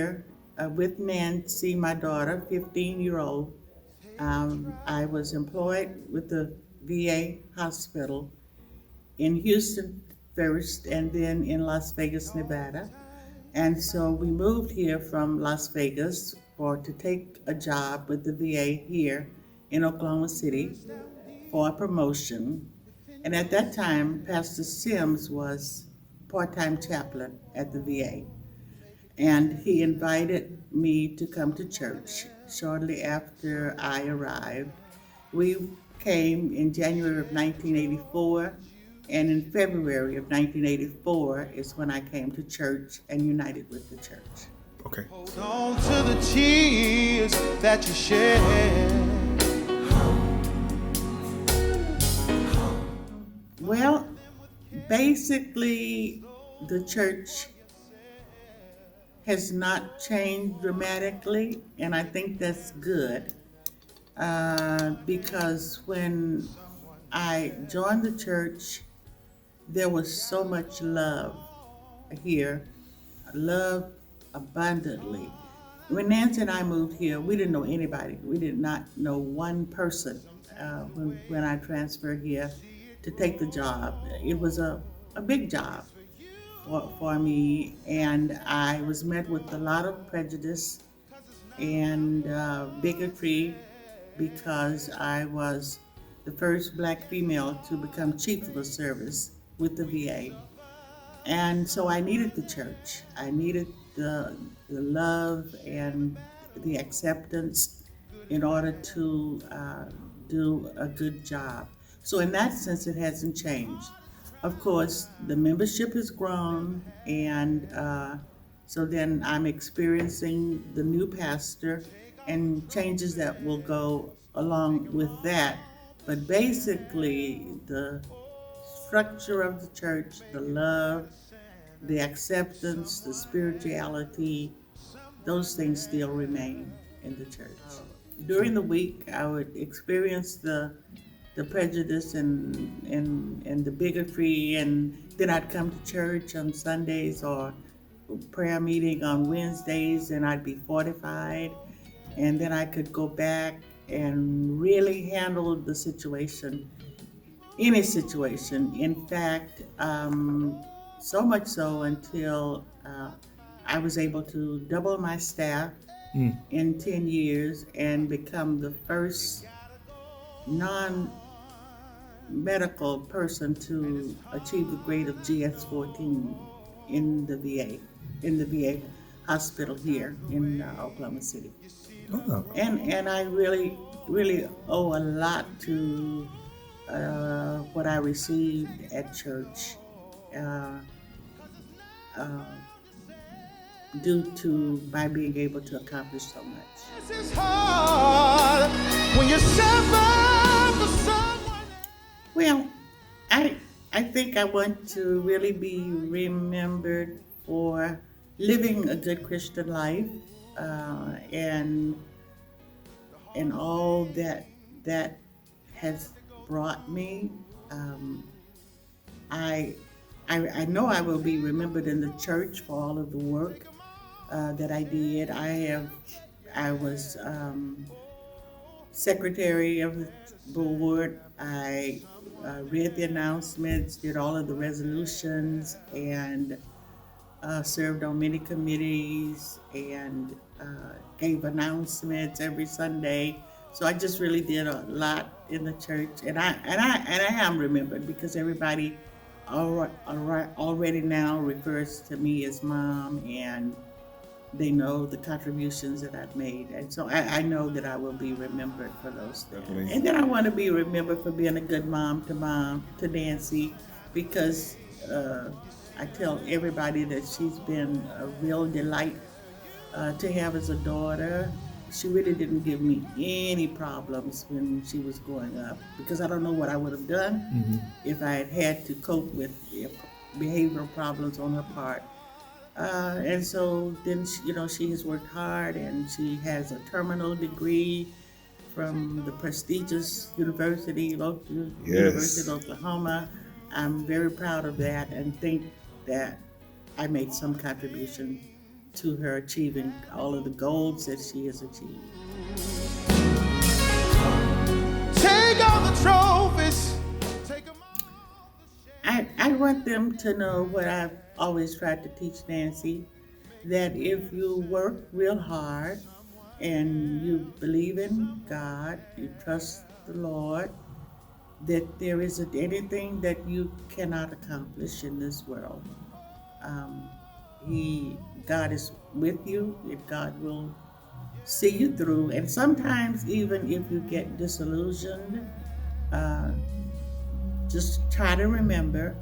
here with Nancy, my daughter, 15-year-old. I was employed with the VA hospital in Houston first and then in Las Vegas, Nevada. And so we moved here from Las Vegas to take a job with the VA here in Oklahoma City for a promotion. And at that time, Pastor Sims was part-time chaplain at the VA. And he invited me to come to church shortly after I arrived. We came in January of 1984, and in February of 1984 is when I came to church and united with the church. Okay. Hold on to the tears that you shed. Well, basically, the church has not changed dramatically, and I think that's good because when I joined the church, there was so much love here, love abundantly. When Nancy and I moved here, we didn't know anybody. We did not know one person when I transferred here to take the job. It was a big job for me, and I was met with a lot of prejudice and bigotry because I was the first black female to become chief of a service with the VA. And so I needed the church. I needed the love and the acceptance in order to do a good job. So in that sense, it hasn't changed. Of course, the membership has grown, and so then I'm experiencing the new pastor and changes that will go along with that. But basically, the structure of the church, the love, the acceptance, the spirituality, those things still remain in the church. During the week, I would experience the prejudice and the bigotry, and then I'd come to church on Sundays or prayer meeting on Wednesdays, and I'd be fortified, and then I could go back and really handle the situation, any situation. In fact, so much so until I was able to double my staff in 10 years and become the first non-medical person to achieve the grade of GS-14 in the VA hospital here in Oklahoma City. Oh. And I really owe a lot to what I received at church due to my being able to accomplish so much. This is hard when you suffer for someone. Well, I think I want to really be remembered for living a good Christian life and all that has brought me. I know I will be remembered in the church for all of the work that I did. I was secretary of the board. I read the announcements, did all of the resolutions, and served on many committees and gave announcements every Sunday. So I just really did a lot in the church, and I am remembered because everybody already now refers to me as mom, and they know the contributions that I've made, and so I know that I will be remembered for those things. Definitely. And then I want to be remembered for being a good mom to Nancy, because I tell everybody that she's been a real delight to have as a daughter. She really didn't give me any problems when she was growing up, because I don't know what I would have done if I had had to cope with behavioral problems on her part. And so then, she has worked hard, and she has a terminal degree from the prestigious University of Oklahoma. I'm very proud of that and think that I made some contribution to her achieving all of the goals that she has achieved. Take all the trophies. Take them all. I want them to know what I've always tried to teach Nancy, that if you work real hard and you believe in God, you trust the Lord, that there isn't anything that you cannot accomplish in this world. God is with you, and God will see you through. And sometimes, even if you get disillusioned, just try to remember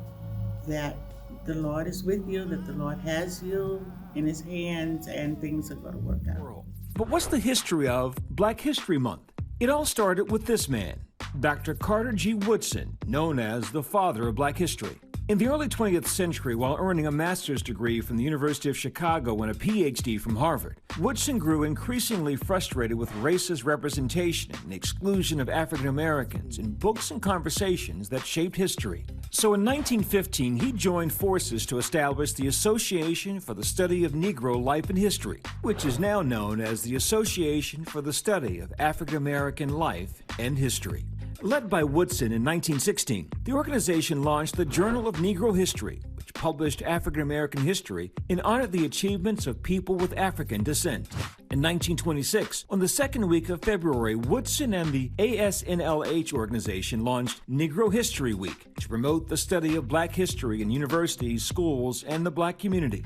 that the Lord is with you, that the Lord has you in His hands, and things are going to work out. But what's the history of Black History Month? It all started with this man, Dr. Carter G. Woodson, known as the father of Black history. In the early 20th century, while earning a master's degree from the University of Chicago and a PhD from Harvard, Woodson grew increasingly frustrated with racist representation and exclusion of African Americans in books and conversations that shaped history. So in 1915, he joined forces to establish the Association for the Study of Negro Life and History, which is now known as the Association for the Study of African American Life and History. Led by Woodson in 1916, the organization launched the Journal of Negro History, which published African American history and honored the achievements of people with African descent. In 1926, on the second week of February, Woodson and the ASNLH organization launched Negro History Week to promote the study of Black history in universities, schools, and the Black community.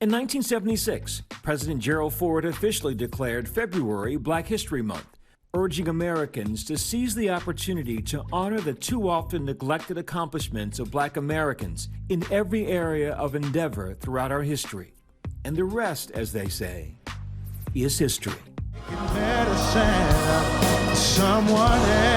In 1976, President Gerald Ford officially declared February Black History Month, urging Americans to seize the opportunity to honor the too often neglected accomplishments of Black Americans in every area of endeavor throughout our history. And the rest, as they say, is history. Medicine, someone else.